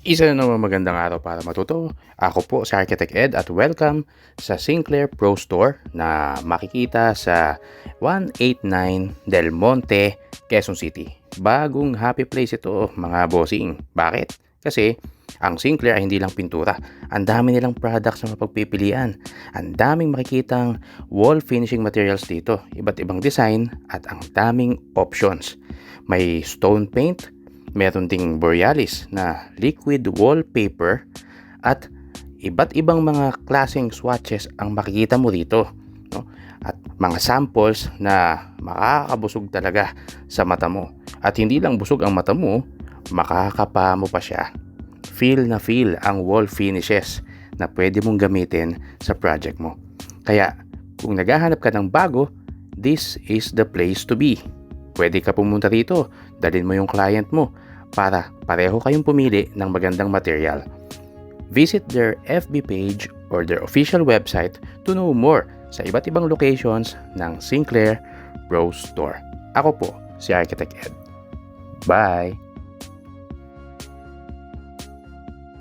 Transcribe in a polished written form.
Isa na naman magandang araw para matuto. Ako po si Architect Ed at welcome sa Sinclair Pro Store na makikita sa 189 Del Monte, Quezon City. Bagong happy place ito mga bossing. Bakit? Kasi ang Sinclair ay hindi lang pintura. Ang dami nilang products na mapagpipilian. Ang daming makikitang wall finishing materials dito. Iba't ibang design at ang daming options. May stone paint, meron ding Borealis na liquid wallpaper at iba't ibang mga klaseng swatches ang makikita mo dito, no? At mga samples na makakabusog talaga sa mata mo. At hindi lang busog ang mata mo, makakapa mo pa siya. Feel na feel ang wall finishes na pwede mong gamitin sa project mo. Kaya kung naghahanap ka ng bago, this is the place to be. Pwede ka pumunta rito, dalhin mo yung client mo para pareho kayong pumili ng magandang material. Visit their FB page or their official website to know more sa iba't ibang locations ng Sinclair Pro Store. Ako po si Architect Ed. Bye!